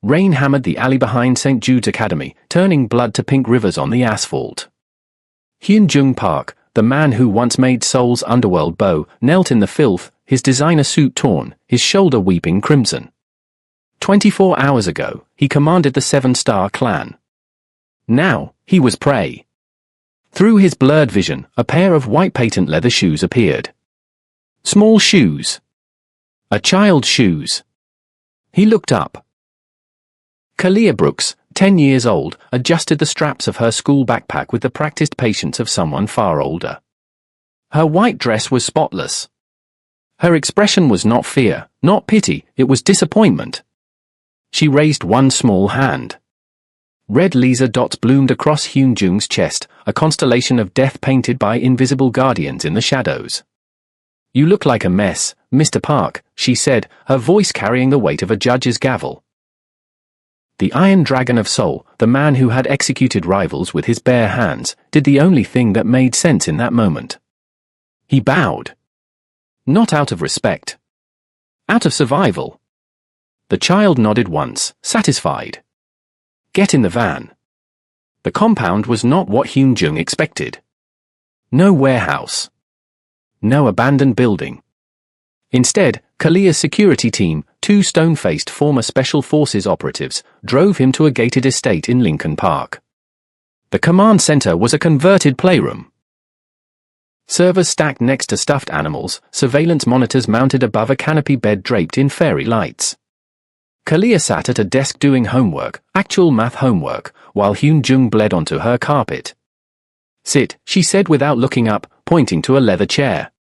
Rain hammered the alley behind St. Jude's Academy, turning blood to pink rivers on the asphalt. Hyun-jung Park, the man who once made Seoul's underworld bow, knelt in the filth, his designer suit torn, his shoulder weeping crimson. 24 hours ago, he commanded the Seven-Star Clan. Now, he was prey. Through his blurred vision, a pair of white patent leather shoes appeared. Small shoes. A child's shoes. He looked up. Kalia Brooks, 10 years old, adjusted the straps of her school backpack with the practiced patience of someone far older. Her white dress was spotless. Her expression was not fear, not pity, it was disappointment. She raised one small hand. Red laser dots bloomed across Hyun-jung's chest, a constellation of death painted by invisible guardians in the shadows. "You look like a mess, Mr. Park," she said, her voice carrying the weight of a judge's gavel. The Iron Dragon of Seoul, the man who had executed rivals with his bare hands, did the only thing that made sense in that moment. He bowed. Not out of respect. Out of survival. The child nodded once, satisfied. "Get in the van." The compound was not what Hyun-jung expected. No warehouse. No abandoned building. Instead, Kalia's security team, 2 stone-faced former Special Forces operatives, drove him to a gated estate in Lincoln Park. The command center was a converted playroom. Servers stacked next to stuffed animals, surveillance monitors mounted above a canopy bed draped in fairy lights. Kalia sat at a desk doing homework, actual math homework, while Hyun-jung bled onto her carpet. "Sit," she said without looking up, pointing to a leather chair.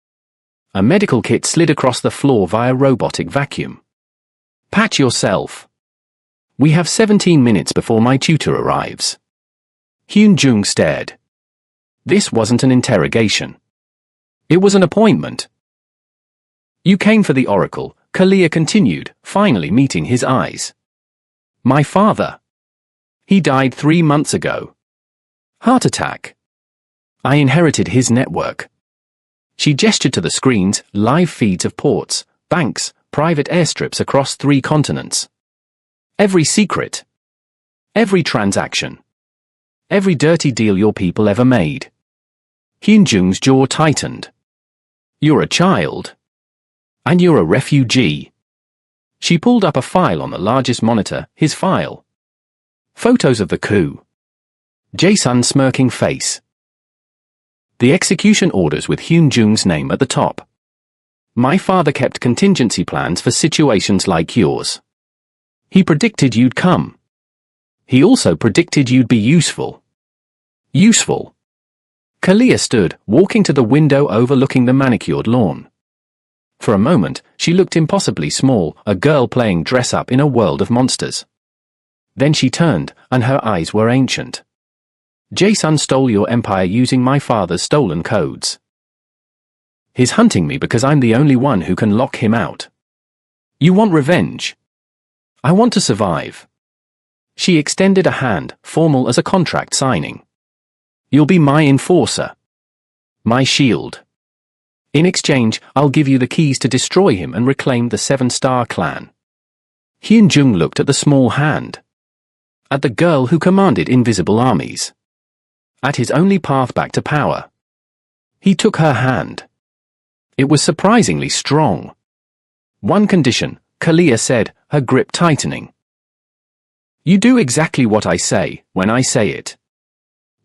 A medical kit slid across the floor via robotic vacuum. "Pat yourself. We have 17 minutes before my tutor arrives." Hyun-jung stared. This wasn't an interrogation. It was an appointment. "You came for the oracle," Kalia continued, finally meeting his eyes. "My father. He died 3 months ago. Heart attack. I inherited his network." She gestured to the screens, live feeds of ports, banks, private airstrips across 3 continents. Every secret. Every transaction. Every dirty deal your people ever made. Hyun-jung's jaw tightened. "You're a child. And you're a refugee." She pulled up a file on the largest monitor, his file. Photos of the coup. Jae-sun's smirking face. The execution orders with Hyun-jung's name at the top. "My father kept contingency plans for situations like yours. He predicted you'd come. He also predicted you'd be useful." Useful. Kalia stood, walking to the window overlooking the manicured lawn. For a moment, she looked impossibly small, a girl playing dress-up in a world of monsters. Then she turned, and her eyes were ancient. "Jae-sun stole your empire using my father's stolen codes. He's hunting me because I'm the only one who can lock him out. You want revenge? I want to survive." She extended a hand, formal as a contract signing. "You'll be my enforcer. My shield. In exchange, I'll give you the keys to destroy him and reclaim the Seven-Star Clan." Hyun-jung looked at the small hand. At the girl who commanded invisible armies. At his only path back to power. He took her hand. It was surprisingly strong. "One condition," Kalia said, her grip tightening. "You do exactly what I say, when I say it.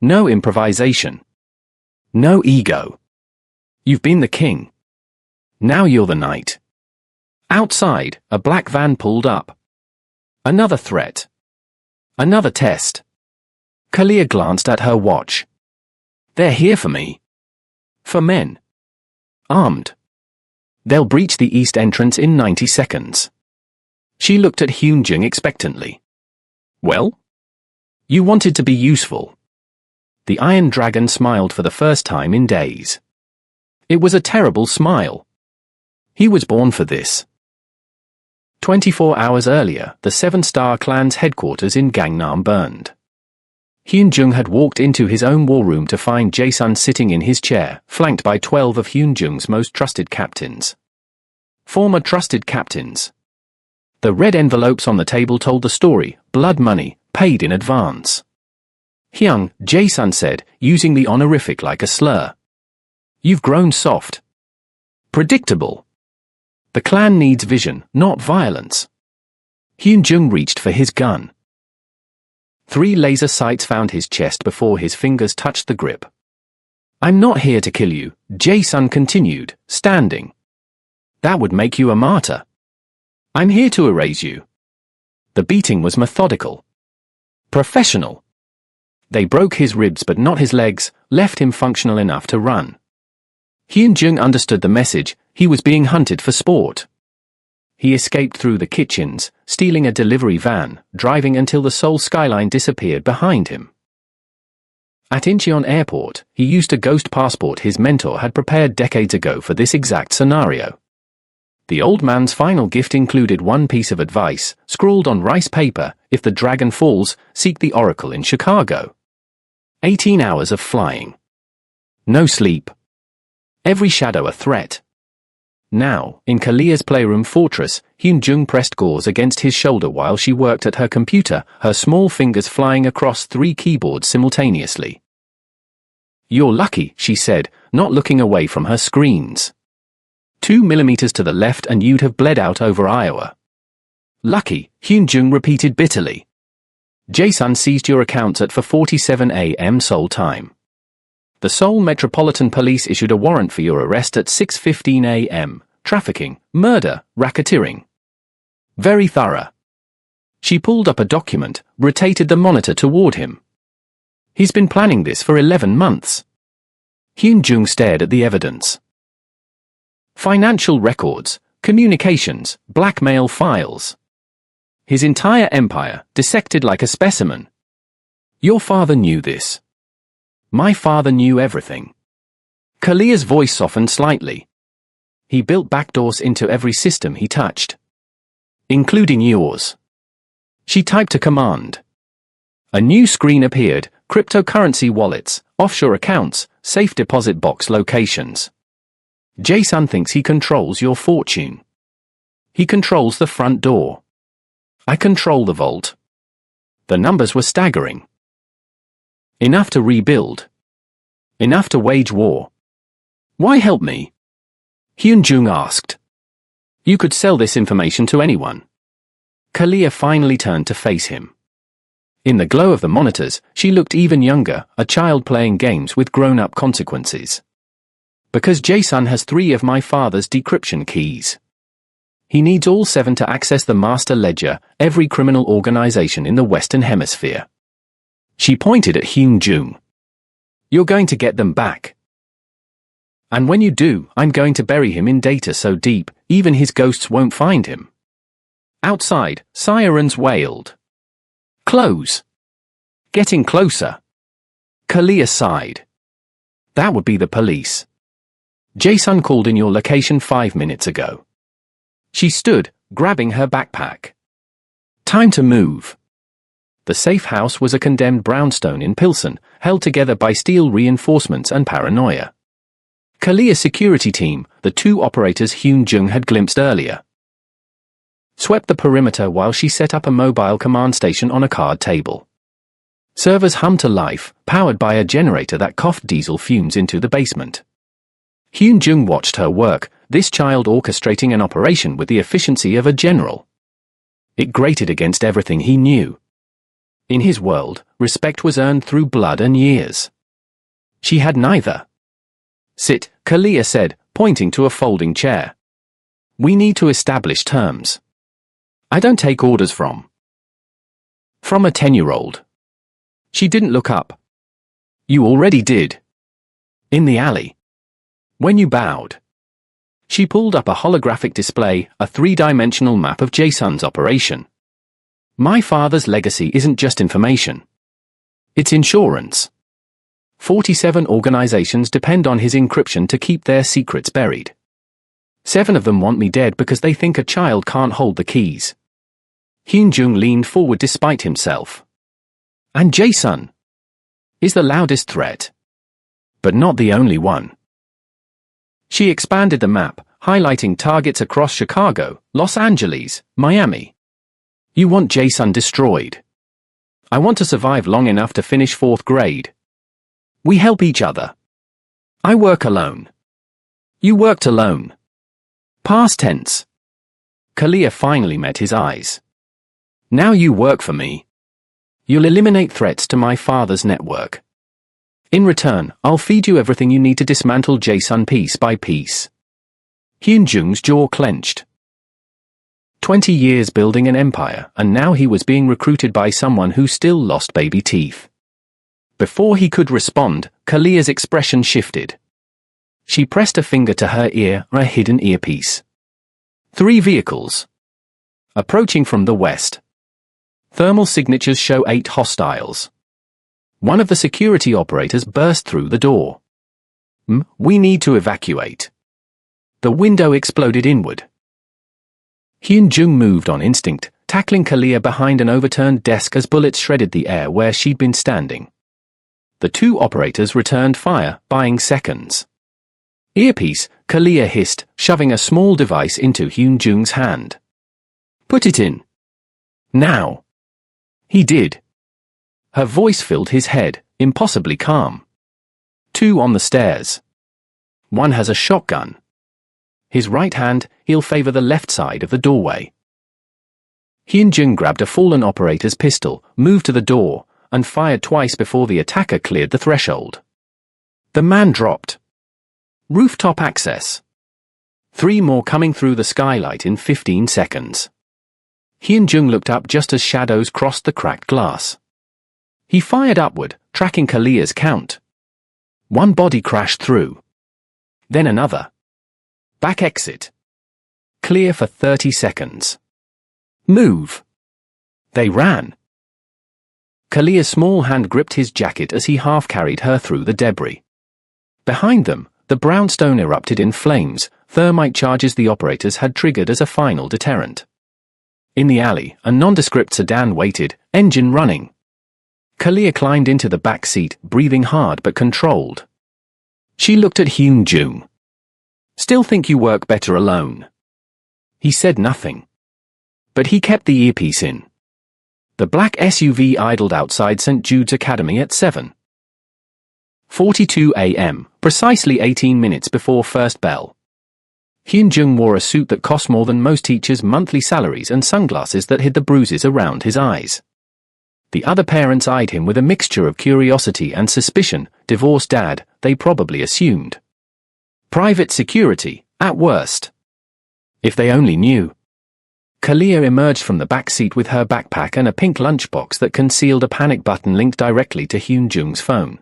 No improvisation. No ego. You've been the king. Now you're the knight." Outside, a black van pulled up. Another threat. Another test. Kalia glanced at her watch. "They're here for me. For men. Armed. They'll breach the east entrance in 90 seconds. She looked at Hyun-jung expectantly. "Well? You wanted to be useful." The Iron Dragon smiled for the first time in days. It was a terrible smile. He was born for this. 24 hours earlier, the Seven-Star Clan's headquarters in Gangnam burned. Hyun-jung had walked into his own war room to find Jae-sun sitting in his chair, flanked by 12 of Hyun-jung's most trusted captains. Former trusted captains. The red envelopes on the table told the story: blood money, paid in advance. Hyung, Jae-sun said, using the honorific like a slur. You've grown soft. Predictable. The clan needs vision, not violence. Hyun-jung reached for his gun. 3 laser sights found his chest before his fingers touched the grip. I'm not here to kill you, Jae-sun continued, standing. That would make you a martyr. I'm here to erase you. The beating was methodical. Professional. They broke his ribs but not his legs, left him functional enough to run. Hyun-jung understood the message: he was being hunted for sport. He escaped through the kitchens, stealing a delivery van, driving until the Seoul skyline disappeared behind him. At Incheon Airport, he used a ghost passport his mentor had prepared decades ago for this exact scenario. The old man's final gift included one piece of advice, scrawled on rice paper: if the dragon falls, seek the oracle in Chicago. 18 hours of flying. No sleep. Every shadow a threat. Now, in Kalia's playroom fortress, Hyun-jung pressed gauze against his shoulder while she worked at her computer, her small fingers flying across 3 keyboards simultaneously. You're lucky, she said, not looking away from her screens. 2 millimeters to the left and you'd have bled out over Iowa. Lucky, Hyun-jung repeated bitterly. Jae-sun seized your accounts at 4:47 a.m. Seoul time. The Seoul Metropolitan Police issued a warrant for your arrest at 6:15 a.m. Trafficking, murder, racketeering. Very thorough. She pulled up a document, rotated the monitor toward him. He's been planning this for 11 months. Hyun-jung stared at the evidence. Financial records, communications, blackmail files. His entire empire, dissected like a specimen. Your father knew this. My father knew everything. Kalia's voice softened slightly. He built backdoors into every system he touched. Including yours. She typed a command. A new screen appeared: cryptocurrency wallets, offshore accounts, safe deposit box locations. Jae-sun thinks he controls your fortune. He controls the front door. I control the vault. The numbers were staggering. Enough to rebuild. Enough to wage war. Why help me? Hyun-jung asked. You could sell this information to anyone. Kalia finally turned to face him. In the glow of the monitors, she looked even younger, a child playing games with grown-up consequences. Because Jae-sun has 3 of my father's decryption keys. He needs all 7 to access the master ledger, every criminal organization in the Western Hemisphere. She pointed at Hyun-jung. You're going to get them back. And when you do, I'm going to bury him in data so deep, even his ghosts won't find him. Outside, sirens wailed. Close. Getting closer. Kalia sighed. That would be the police. Jae-sun called in your location 5 minutes ago. She stood, grabbing her backpack. Time to move. The safe house was a condemned brownstone in Pilsen, held together by steel reinforcements and paranoia. Kalia's security team, the 2 operators Hyun-jung had glimpsed earlier, swept the perimeter while she set up a mobile command station on a card table. Servers hummed to life, powered by a generator that coughed diesel fumes into the basement. Hyun-jung watched her work, this child orchestrating an operation with the efficiency of a general. It grated against everything he knew. In his world, respect was earned through blood and years. She had neither. Sit, Kalia said, pointing to a folding chair. We need to establish terms. I don't take orders from a 10-year-old. She didn't look up. You already did. In the alley. When you bowed. She pulled up a holographic display, a 3-dimensional map of Jae-sun's operation. My father's legacy isn't just information. It's insurance. 47 organizations depend on his encryption to keep their secrets buried. 7 of them want me dead because they think a child can't hold the keys. Hyun-jung leaned forward despite himself. And Jae-sun is the loudest threat. But not the only one. She expanded the map, highlighting targets across Chicago, Los Angeles, Miami. You want Jae-sun destroyed. I want to survive long enough to finish 4th grade. We help each other. I work alone. You worked alone. Past tense. Kalia finally met his eyes. Now you work for me. You'll eliminate threats to my father's network. In return, I'll feed you everything you need to dismantle Jae-sun piece by piece. Hyun-jung's jaw clenched. 20 years building an empire, and now he was being recruited by someone who still lost baby teeth. Before he could respond, Kalia's expression shifted. She pressed a finger to her ear, a hidden earpiece. 3 vehicles. Approaching from the west. Thermal signatures show 8 hostiles. One of the security operators burst through the door. We need to evacuate. The window exploded inward. Hyun-jung moved on instinct, tackling Kalia behind an overturned desk as bullets shredded the air where she'd been standing. The 2 operators returned fire, buying seconds. Earpiece, Kalia hissed, shoving a small device into Hyun-jung's hand. Put it in. Now. He did. Her voice filled his head, impossibly calm. 2 on the stairs. One has a shotgun. His right hand, he'll favor the left side of the doorway. Hyun-jung grabbed a fallen operator's pistol, moved to the door, and fired twice before the attacker cleared the threshold. The man dropped. Rooftop access. 3 more coming through the skylight in 15 seconds. Hyun-jung looked up just as shadows crossed the cracked glass. He fired upward, tracking Kalia's count. 1 body crashed through. Then another. Back exit. Clear for 30 seconds. Move. They ran. Kalia's small hand gripped his jacket as he half-carried her through the debris. Behind them, the brownstone erupted in flames, thermite charges the operators had triggered as a final deterrent. In the alley, a nondescript sedan waited, engine running. Kalia climbed into the back seat, breathing hard but controlled. She looked at Hyun-jung. Still think you work better alone. He said nothing. But he kept the earpiece in. The black SUV idled outside St. Jude's Academy at 7:42 a.m., precisely 18 minutes before first bell. Hyun-jung wore a suit that cost more than most teachers' monthly salaries and sunglasses that hid the bruises around his eyes. The other parents eyed him with a mixture of curiosity and suspicion. Divorced dad, they probably assumed. Private security, at worst. If they only knew. Kalia emerged from the back seat with her backpack and a pink lunchbox that concealed a panic button linked directly to Hyun-jung's phone.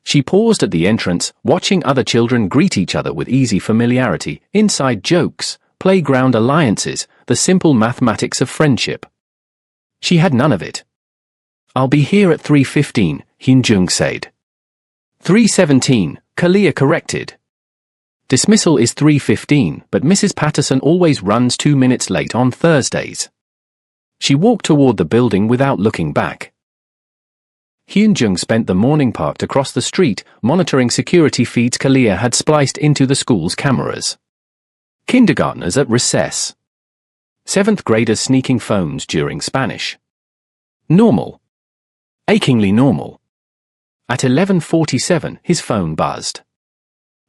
She paused at the entrance, watching other children greet each other with easy familiarity, inside jokes, playground alliances, the simple mathematics of friendship. She had none of it. I'll be here at 3:15, Hyun-jung said. 3:17, Kalia corrected. Dismissal is 3:15, but Mrs. Patterson always runs 2 minutes late on Thursdays. She walked toward the building without looking back. Hyun-jung spent the morning parked across the street, monitoring security feeds Kalia had spliced into the school's cameras. Kindergartners at recess. 7th graders sneaking phones during Spanish. Normal. Achingly normal. At 11:47, his phone buzzed.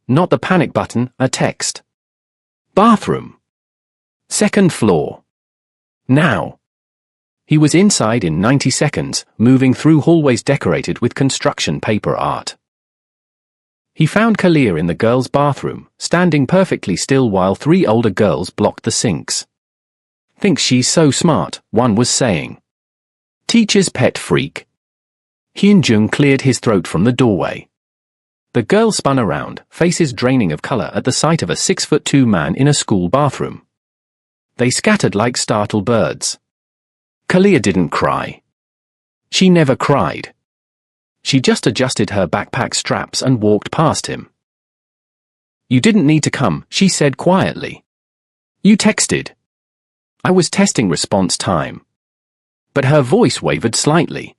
Not the panic button, a text. Bathroom. 2nd floor. Now. He was inside in 90 seconds, moving through hallways decorated with construction paper art. He found Kalia in the girls' bathroom, standing perfectly still while 3 older girls blocked the sinks. Thinks she's so smart, one was saying. Teacher's pet freak. Hyun-jung cleared his throat from the doorway. The girl spun around, faces draining of color at the sight of a 6'2" man in a school bathroom. They scattered like startled birds. Kalia didn't cry. She never cried. She just adjusted her backpack straps and walked past him. You didn't need to come, she said quietly. You texted. I was testing response time. But her voice wavered slightly.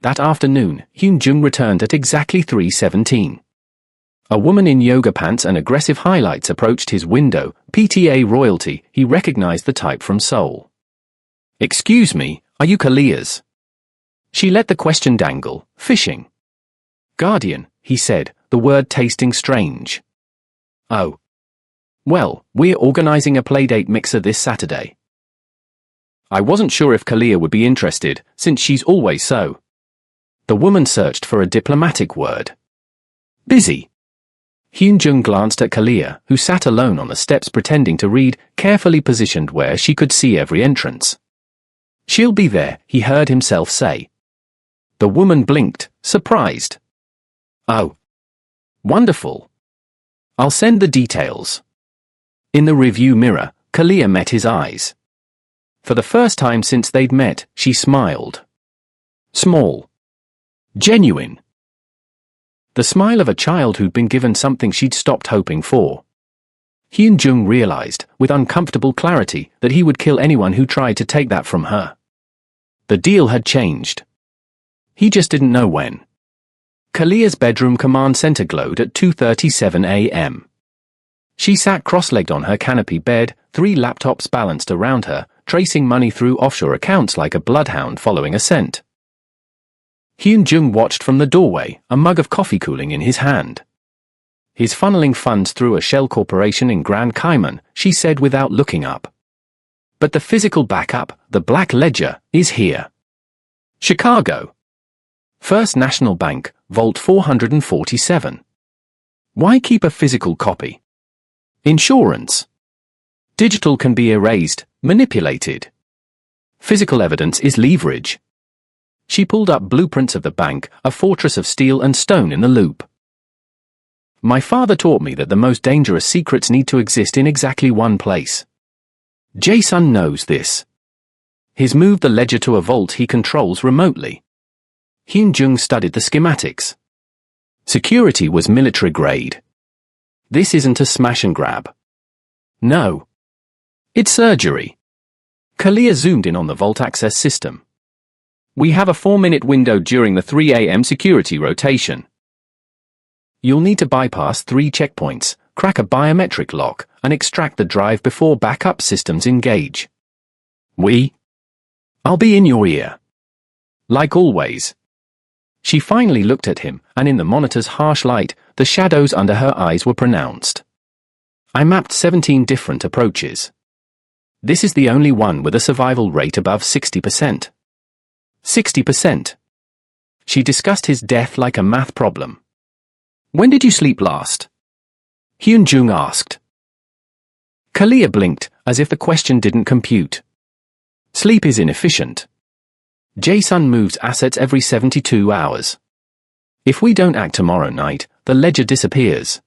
That afternoon, Hyun-jung returned at exactly 3:17. A woman in yoga pants and aggressive highlights approached his window, PTA royalty. He recognized the type from Seoul. Excuse me, are you Kalia's? She let the question dangle, fishing. Guardian, he said, the word tasting strange. Oh. Well, we're organizing a playdate mixer this Saturday. I wasn't sure if Kalia would be interested, since she's always so. The woman searched for a diplomatic word. Busy. Hyun-jung glanced at Kalia, who sat alone on the steps pretending to read, carefully positioned where she could see every entrance. She'll be there, he heard himself say. The woman blinked, surprised. Oh. Wonderful. I'll send the details. In the review mirror, Kalia met his eyes. For the first time since they'd met, she smiled. Small. Genuine. The smile of a child who'd been given something she'd stopped hoping for. Hyun-jung realized, with uncomfortable clarity, that he would kill anyone who tried to take that from her. The deal had changed. He just didn't know when. Kalia's bedroom command center glowed at 2:37 a.m. She sat cross-legged on her canopy bed, 3 laptops balanced around her, tracing money through offshore accounts like a bloodhound following a scent. Hyun-jung watched from the doorway, a mug of coffee cooling in his hand. He's funneling funds through a shell corporation in Grand Cayman, she said without looking up. But the physical backup, the black ledger, is here. Chicago. First National Bank, Vault 447. Why keep a physical copy? Insurance. Digital can be erased, manipulated. Physical evidence is leverage. She pulled up blueprints of the bank, a fortress of steel and stone in the loop. My father taught me that the most dangerous secrets need to exist in exactly one place. Jae-sun knows this. He's moved the ledger to a vault he controls remotely. Hyun-jung studied the schematics. Security was military grade. This isn't a smash and grab. No. It's surgery. Kalia zoomed in on the vault access system. We have a 4-minute window during the 3 a.m. security rotation. You'll need to bypass 3 checkpoints, crack a biometric lock, and extract the drive before backup systems engage. I'll be in your ear. Like always. She finally looked at him, and in the monitor's harsh light, the shadows under her eyes were pronounced. I mapped 17 different approaches. This is the only one with a survival rate above 60%. 60%. She discussed his death like a math problem. When did you sleep last? Hyun-jung asked. Kalia blinked, as if the question didn't compute. Sleep is inefficient. Jae-sun moves assets every 72 hours. If we don't act tomorrow night, the ledger disappears.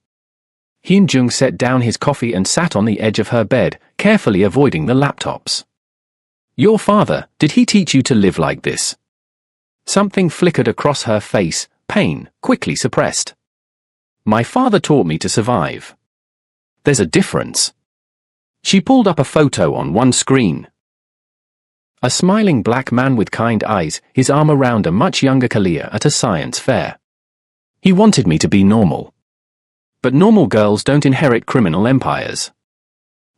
Hyun-jung set down his coffee and sat on the edge of her bed, carefully avoiding the laptops. Your father, did he teach you to live like this? Something flickered across her face, pain, quickly suppressed. My father taught me to survive. There's a difference. She pulled up a photo on one screen. A smiling black man with kind eyes, his arm around a much younger Kalia at a science fair. He wanted me to be normal. But normal girls don't inherit criminal empires.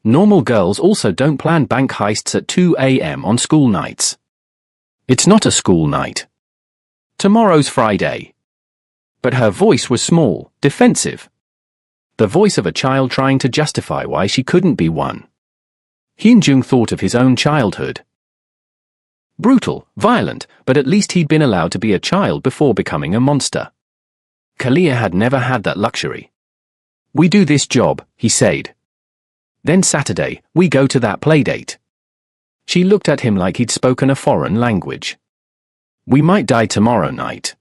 Normal girls also don't plan bank heists at 2 a.m. on school nights. It's not a school night. Tomorrow's Friday. But her voice was small, defensive. The voice of a child trying to justify why she couldn't be one. Hyun-jung thought of his own childhood. Brutal, violent, but at least he'd been allowed to be a child before becoming a monster. Kalia had never had that luxury. We do this job, he said. Then Saturday, we go to that playdate. She looked at him like he'd spoken a foreign language. We might die tomorrow night.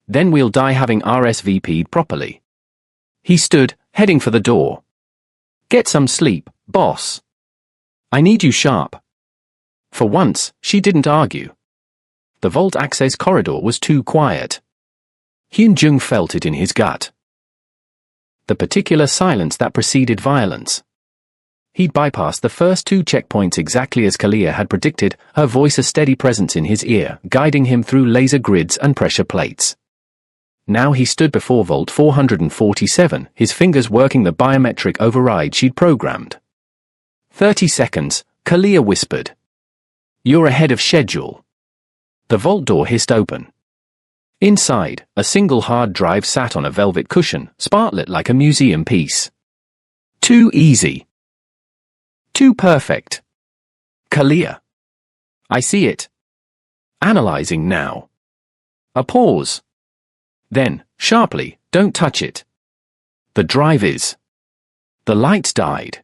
Then we'll die having RSVP'd properly. He stood, heading for the door. Get some sleep, boss. I need you sharp. For once, she didn't argue. The vault access corridor was too quiet. Hyun-jung felt it in his gut. The particular silence that preceded violence. He'd bypassed the first 2 checkpoints exactly as Kalia had predicted, her voice a steady presence in his ear, guiding him through laser grids and pressure plates. Now he stood before Vault 447, his fingers working the biometric override she'd programmed. 30 seconds, Kalia whispered. You're ahead of schedule. The vault door hissed open. Inside, a single hard drive sat on a velvet cushion, sparklet like a museum piece. Too easy. Too perfect. Kalia. I see it. Analyzing now. A pause. Then, sharply, don't touch it. The drive is. The lights died.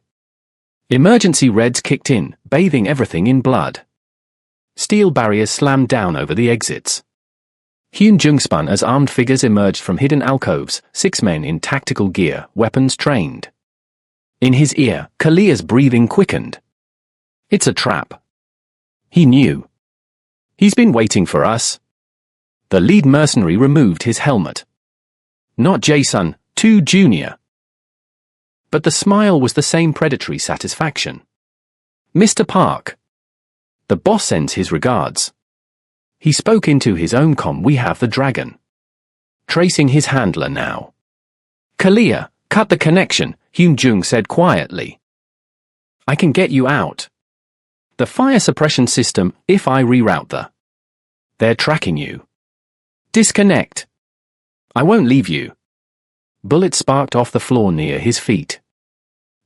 Emergency reds kicked in, bathing everything in blood. Steel barriers slammed down over the exits. Hyun-jung spun as armed figures emerged from hidden alcoves, 6 men in tactical gear, weapons trained. In his ear, Kalia's breathing quickened. It's a trap. He knew. He's been waiting for us. The lead mercenary removed his helmet. Not Jason, too junior. But the smile was the same predatory satisfaction. Mr. Park. The boss sends his regards. He spoke into his own comm. We have the dragon. Tracing his handler now. Kalia, cut the connection, Hyun-jung said quietly. I can get you out. The fire suppression system, if I reroute the. They're tracking you. Disconnect. I won't leave you. Bullets sparked off the floor near his feet.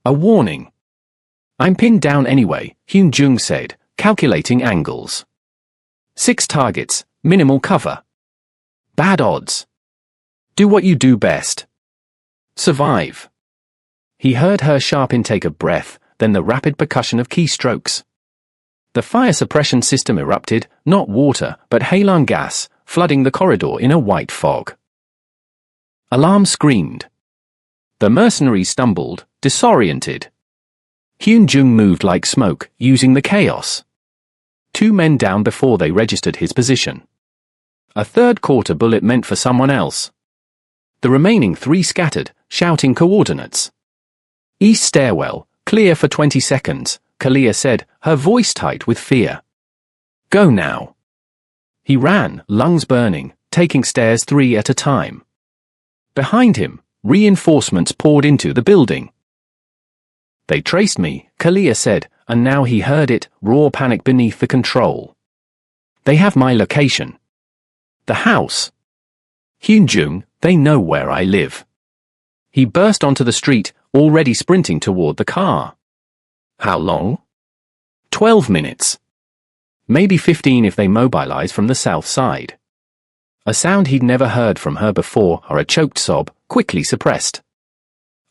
A warning. I'm pinned down anyway, Hyun-jung said, calculating angles. 6 targets, minimal cover. Bad odds. Do what you do best. Survive. He heard her sharp intake of breath, then the rapid percussion of keystrokes. The fire suppression system erupted, not water, but halon gas, flooding the corridor in a white fog. Alarm screamed. The mercenary stumbled, disoriented. Hyun-jung moved like smoke, using the chaos. 2 men down before they registered his position. A third caught a bullet meant for someone else. The remaining 3 scattered, shouting coordinates. East stairwell, clear for 20 seconds, Kalia said, her voice tight with fear. Go now. He ran, lungs burning, taking stairs 3 at a time. Behind him, reinforcements poured into the building. They traced me, Kalia said, and now he heard it, raw panic beneath the control. They have my location. The house. Hyun-jung, they know where I live. He burst onto the street, already sprinting toward the car. How long? 12 minutes. Maybe 15 if they mobilize from the south side. A sound he'd never heard from her before, or a choked sob, quickly suppressed.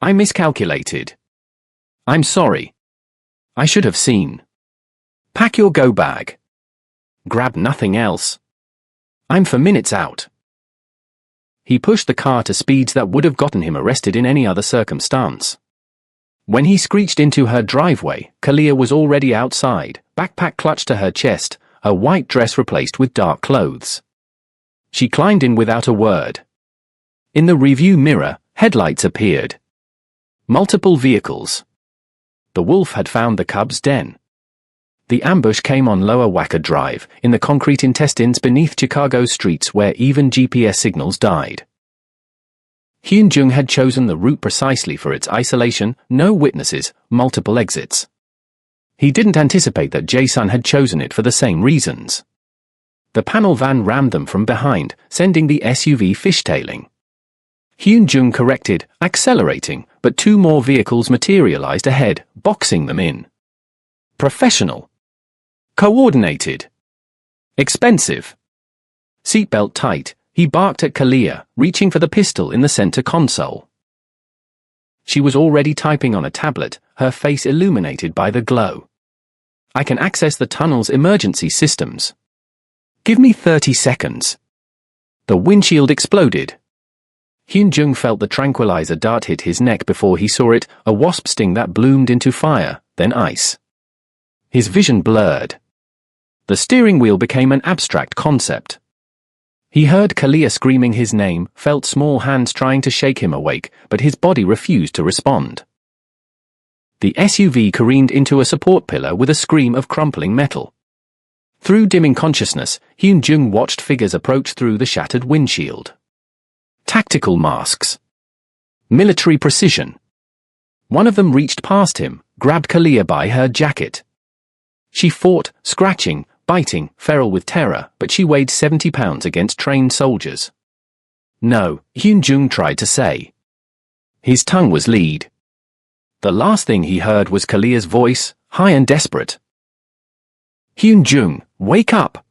I miscalculated. I'm sorry. I should have seen. Pack your go bag. Grab nothing else. I'm for minutes out. He pushed the car to speeds that would have gotten him arrested in any other circumstance. When he screeched into her driveway, Kalia was already outside, backpack clutched to her chest, her white dress replaced with dark clothes. She climbed in without a word. In the review mirror, headlights appeared. Multiple vehicles. The wolf had found the cub's den. The ambush came on Lower Wacker Drive, in the concrete intestines beneath Chicago's streets where even GPS signals died. Hyun-jung had chosen the route precisely for its isolation, no witnesses, multiple exits. He didn't anticipate that Jae-sun had chosen it for the same reasons. The panel van rammed them from behind, sending the SUV fishtailing. Hyun-jung corrected, accelerating, but 2 more vehicles materialized ahead, boxing them in. Professional. Coordinated. Expensive. Seatbelt tight, he barked at Kalia, reaching for the pistol in the center console. She was already typing on a tablet, her face illuminated by the glow. I can access the tunnel's emergency systems. Give me 30 seconds. The windshield exploded. Hyun-jung felt the tranquilizer dart hit his neck before he saw it, a wasp sting that bloomed into fire, then ice. His vision blurred. The steering wheel became an abstract concept. He heard Kalia screaming his name, felt small hands trying to shake him awake, but his body refused to respond. The SUV careened into a support pillar with a scream of crumpling metal. Through dimming consciousness, Hyun-jung watched figures approach through the shattered windshield. Tactical masks. Military precision. One of them reached past him, grabbed Kalia by her jacket. She fought, scratching, biting, feral with terror, but she weighed 70 pounds against trained soldiers. No, Hyun-jung tried to say. His tongue was lead. The last thing he heard was Kalia's voice, high and desperate. Hyun-jung, wake up!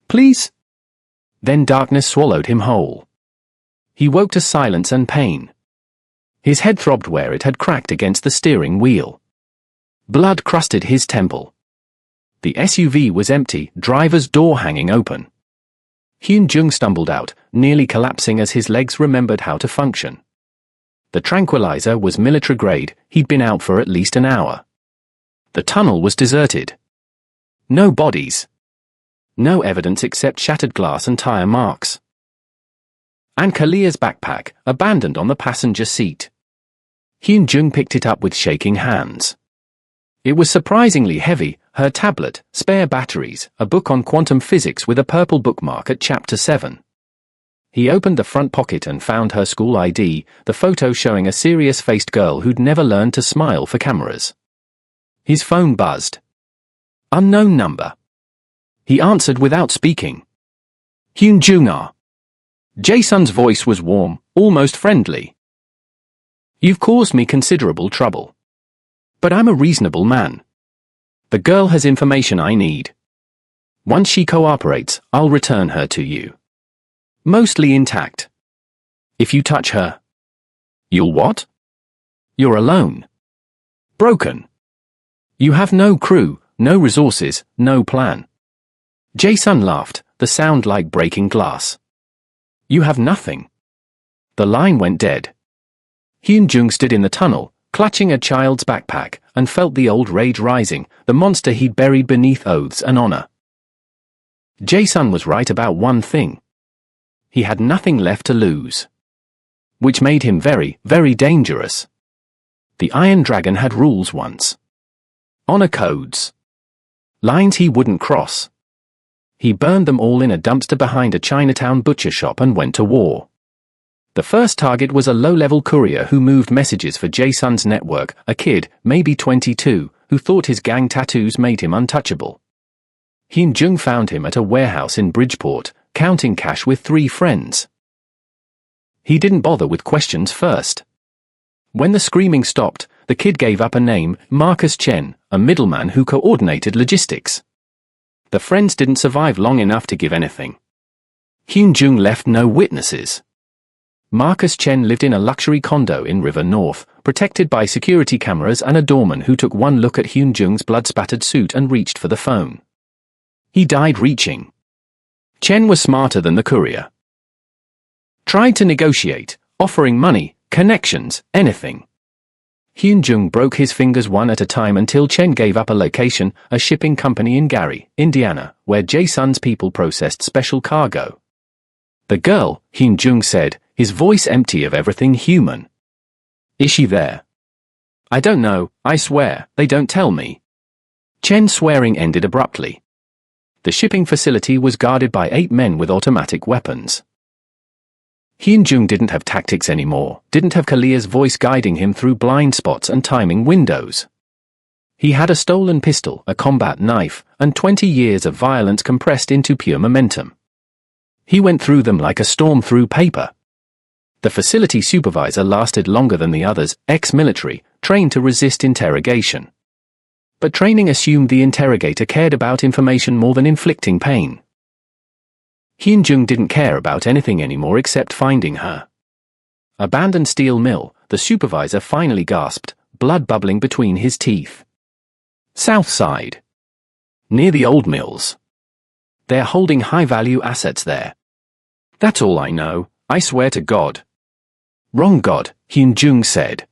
Please? Then darkness swallowed him whole. He woke to silence and pain. His head throbbed where it had cracked against the steering wheel. Blood crusted his temple. The SUV was empty, driver's door hanging open. Hyun-jung stumbled out, nearly collapsing as his legs remembered how to function. The tranquilizer was military grade, he'd been out for at least an hour. The tunnel was deserted. No bodies. No evidence except shattered glass and tire marks. And Kalia's backpack, abandoned on the passenger seat. Hyun-jung picked it up with shaking hands. It was surprisingly heavy, her tablet, spare batteries, a book on quantum physics with a purple bookmark at chapter 7. He opened the front pocket and found her school ID, the photo showing a serious-faced girl who'd never learned to smile for cameras. His phone buzzed. Unknown number. He answered without speaking. Hyun-jung. Jae-sun's voice was warm, almost friendly. You've caused me considerable trouble. But I'm a reasonable man. The girl has information I need. Once she cooperates, I'll return her to you. Mostly intact. If you touch her. You'll what? You're alone. Broken. You have no crew, no resources, no plan. Jae-sun laughed, the sound like breaking glass. You have nothing. The line went dead. Hyun-jung stood in the tunnel, clutching a child's backpack, and felt the old rage rising, the monster he'd buried beneath oaths and honor. Jae-sun was right about one thing. He had nothing left to lose. Which made him very, very dangerous. The Iron Dragon had rules once. Honor codes. Lines he wouldn't cross. He burned them all in a dumpster behind a Chinatown butcher shop and went to war. The first target was a low-level courier who moved messages for Jae-sun's network, a kid, maybe 22, who thought his gang tattoos made him untouchable. Hyun-jung found him at a warehouse in Bridgeport, counting cash with 3 friends. He didn't bother with questions first. When the screaming stopped, the kid gave up a name, Marcus Chen, a middleman who coordinated logistics. The friends didn't survive long enough to give anything. Hyun-jung left no witnesses. Marcus Chen lived in a luxury condo in River North, protected by security cameras and a doorman who took one look at Hyun-jung's blood-spattered suit and reached for the phone. He died reaching. Chen was smarter than the courier. Tried to negotiate, offering money, connections, anything. Hyun-jung broke his fingers one at a time until Chen gave up a location, a shipping company in Gary, Indiana, where Jae-sun's people processed special cargo. The girl, Hyun-jung said, his voice empty of everything human. Is she there? I don't know, I swear, they don't tell me. Chen's swearing ended abruptly. The shipping facility was guarded by 8 men with automatic weapons. Hyun-jung didn't have tactics anymore, didn't have Kalia's voice guiding him through blind spots and timing windows. He had a stolen pistol, a combat knife, and 20 years of violence compressed into pure momentum. He went through them like a storm through paper. The facility supervisor lasted longer than the others, ex-military, trained to resist interrogation. But training assumed the interrogator cared about information more than inflicting pain. Hyun-jung didn't care about anything anymore except finding her. Abandoned steel mill, the supervisor finally gasped, blood bubbling between his teeth. South side. Near the old mills. They're holding high-value assets there. That's all I know, I swear to God. Wrong God, Hyun-jung said.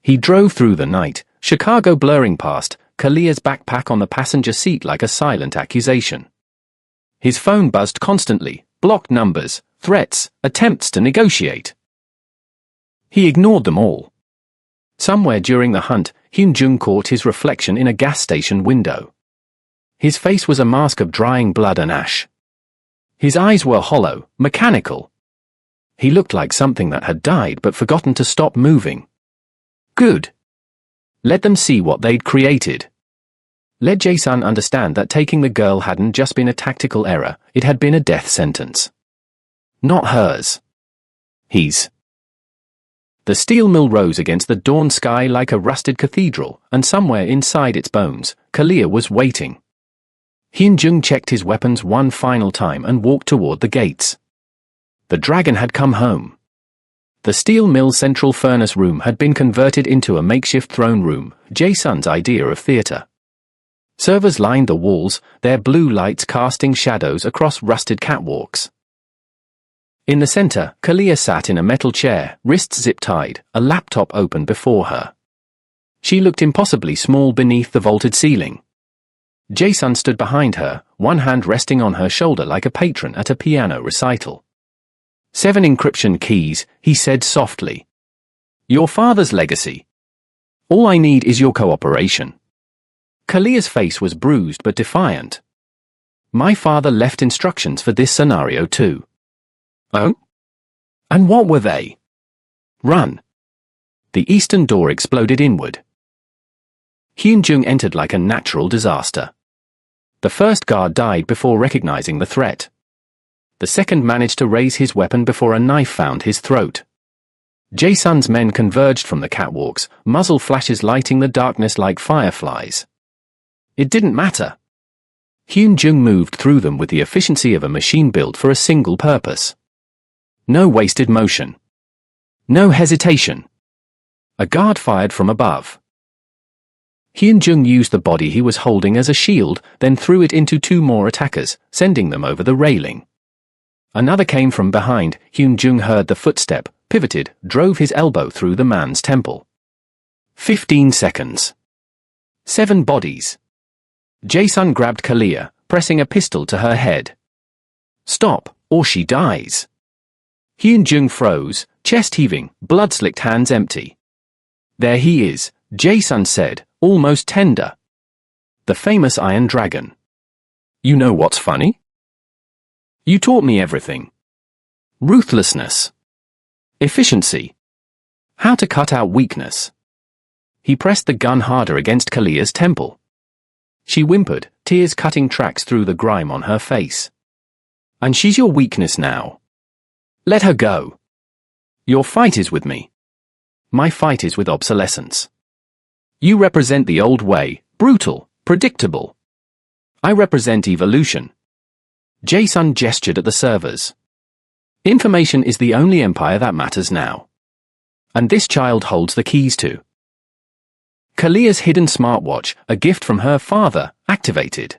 He drove through the night, Chicago blurring past, Kalia's backpack on the passenger seat like a silent accusation. His phone buzzed constantly, blocked numbers, threats, attempts to negotiate. He ignored them all. Somewhere during the hunt, Hyun-jung caught his reflection in a gas station window. His face was a mask of drying blood and ash. His eyes were hollow, mechanical. He looked like something that had died but forgotten to stop moving. Good. Let them see what they'd created. let Jae-sun understand that taking the girl hadn't just been a tactical error, it had been a death sentence. Not hers. His. The steel mill rose against the dawn sky like a rusted cathedral, and somewhere inside its bones, Kalia was waiting. Hyun-jung checked his weapons one final time and walked toward the gates. The dragon had come home. The steel mill's central furnace room had been converted into a makeshift throne room, Jae-sun's idea of theater. Servers lined the walls, their blue lights casting shadows across rusted catwalks. In the center, Kalia sat in a metal chair, wrists zip-tied, a laptop open before her. She looked impossibly small beneath the vaulted ceiling. Jae-sun stood behind her, one hand resting on her shoulder like a patron at a piano recital. 7 encryption keys, he said softly. Your father's legacy. All I need is your cooperation. Kalia's face was bruised but defiant. My father left instructions for this scenario too. Oh? And what were they? Run. The eastern door exploded inward. Hyun-jung entered like a natural disaster. The first guard died before recognizing the threat. The second managed to raise his weapon before a knife found his throat. Jae-sun's men converged from the catwalks, muzzle flashes lighting the darkness like fireflies. It didn't matter. Hyun-jung moved through them with the efficiency of a machine built for a single purpose. No wasted motion. No hesitation. A guard fired from above. Hyun-jung used the body he was holding as a shield, then threw it into 2 more attackers, sending them over the railing. Another came from behind. Hyun-jung heard the footstep, pivoted, drove his elbow through the man's temple. 15 seconds. 7 bodies. Jae-sun grabbed Kalia, pressing a pistol to her head. Stop, or she dies. Hyun-jung froze, chest heaving, blood-slicked hands empty. There he is, Jae-sun said, almost tender. The famous Iron Dragon. You know what's funny? You taught me everything. Ruthlessness. Efficiency. How to cut out weakness. He pressed the gun harder against Kalia's temple. She whimpered, tears cutting tracks through the grime on her face. And she's your weakness now. Let her go. Your fight is with me. My fight is with obsolescence. You represent the old way, brutal, predictable. I represent evolution. Jae-sun gestured at the servers. Information is the only empire that matters now. And this child holds the keys to. Kalia's hidden smartwatch, a gift from her father, activated.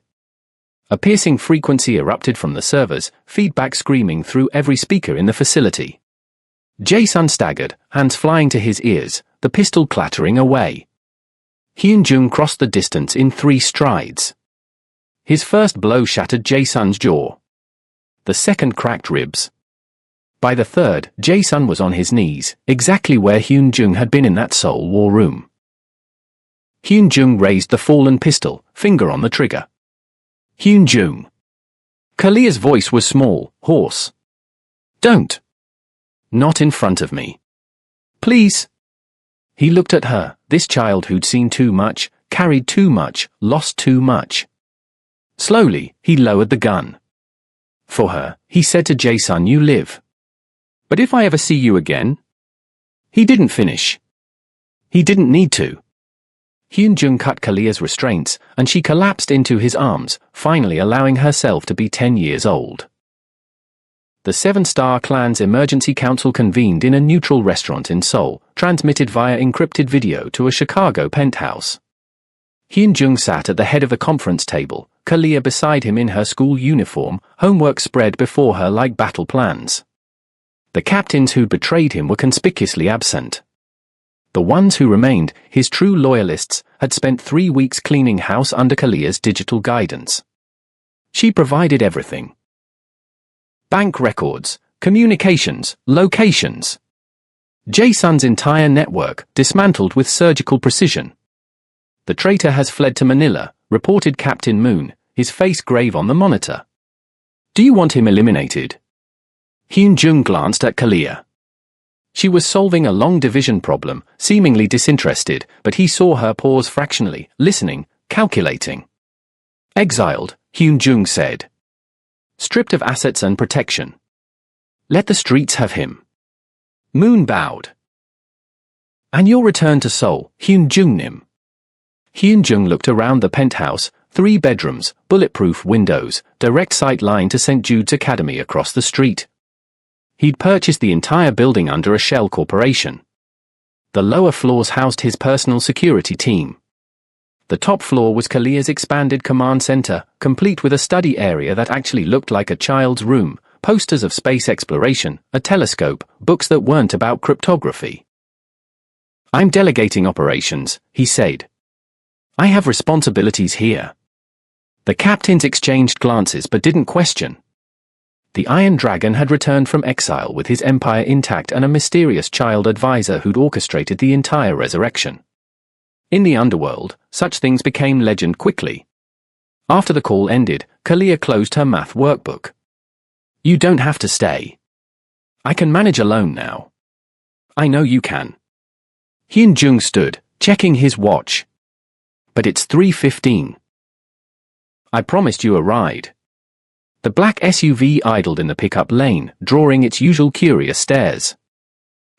A piercing frequency erupted from the servers, feedback screaming through every speaker in the facility. Jae-sun staggered, hands flying to his ears, the pistol clattering away. Hyun-jung crossed the distance in 3 strides. His first blow shattered Jae-sun's jaw. The second cracked ribs. By the third, Jae-sun was on his knees, exactly where Hyun-jung had been in that Seoul war room. Hyun-jung raised the fallen pistol, finger on the trigger. Hyun-jung. Kalia's voice was small, hoarse. Don't. Not in front of me. Please. He looked at her, this child who'd seen too much, carried too much, lost too much. Slowly, he lowered the gun. For her, he said to Jae-sun, you live. But if I ever see you again? He didn't finish. He didn't need to. Hyun-jung cut Kalia's restraints, and she collapsed into his arms, finally allowing herself to be 10 years old. The 7-star clan's emergency council convened in a neutral restaurant in Seoul, transmitted via encrypted video to a Chicago penthouse. Hyun-jung sat at the head of the conference table, Kalia beside him in her school uniform, homework spread before her like battle plans. The captains who'd betrayed him were conspicuously absent. The ones who remained, his true loyalists, had spent 3 weeks cleaning house under Kalia's digital guidance. She provided everything. Bank records, communications, locations. Jae-sun's entire network, dismantled with surgical precision. The traitor has fled to Manila, reported Captain Moon, his face grave on the monitor. Do you want him eliminated? Hyun-jung glanced at Kalia. She was solving a long division problem, seemingly disinterested, but he saw her pause fractionally, listening, calculating. Exiled, Hyun-jung said. Stripped of assets and protection. Let the streets have him. Moon bowed. And you'll return to Seoul, Hyun-jung-nim. Hyun-jung looked around the penthouse, 3 bedrooms, bulletproof windows, direct sight line to St. Jude's Academy across the street. He'd purchased the entire building under a shell corporation. The lower floors housed his personal security team. The top floor was Kalia's expanded command center, complete with a study area that actually looked like a child's room, posters of space exploration, a telescope, books that weren't about cryptography. I'm delegating operations, he said. I have responsibilities here. The captains exchanged glances but didn't question. The Iron Dragon had returned from exile with his empire intact and a mysterious child advisor who'd orchestrated the entire resurrection. In the underworld, such things became legend quickly. After the call ended, Kalia closed her math workbook. You don't have to stay. I can manage alone now. I know you can. Hyun-jung stood, checking his watch. But it's 3:15. I promised you a ride. The black SUV idled in the pickup lane, drawing its usual curious stares.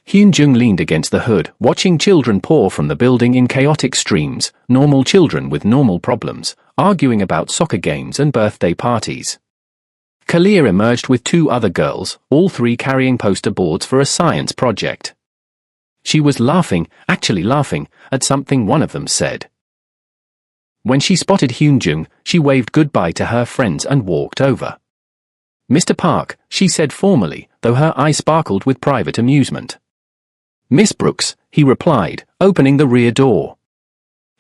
Hyun-jung leaned against the hood, watching children pour from the building in chaotic streams, normal children with normal problems, arguing about soccer games and birthday parties. Kalia emerged with 2 other girls, all 3 carrying poster boards for a science project. She was laughing, actually laughing, at something one of them said. When she spotted Hyun-jung, she waved goodbye to her friends and walked over. Mr. Park, she said formally, though her eye sparkled with private amusement. Miss Brooks, he replied, opening the rear door.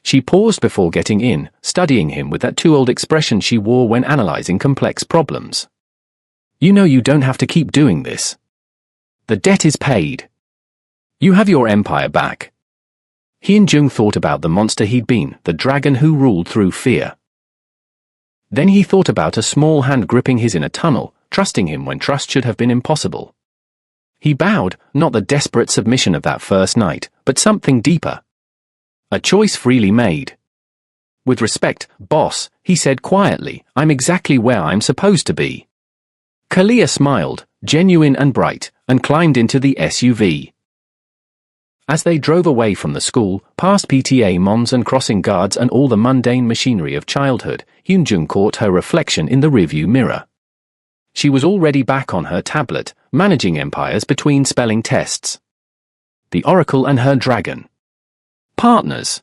She paused before getting in, studying him with that too-old expression she wore when analyzing complex problems. You know you don't have to keep doing this. The debt is paid. You have your empire back. Hyun-jung thought about the monster he'd been, the dragon who ruled through fear. Then he thought about a small hand gripping his in a tunnel, trusting him when trust should have been impossible. He bowed, not the desperate submission of that first night, but something deeper. A choice freely made. With respect, boss, he said quietly, I'm exactly where I'm supposed to be. Kalia smiled, genuine and bright, and climbed into the SUV. As they drove away from the school, past PTA moms and crossing guards and all the mundane machinery of childhood, Hyun-jung caught her reflection in the rearview mirror. She was already back on her tablet, managing empires between spelling tests. The Oracle and her dragon. Partners.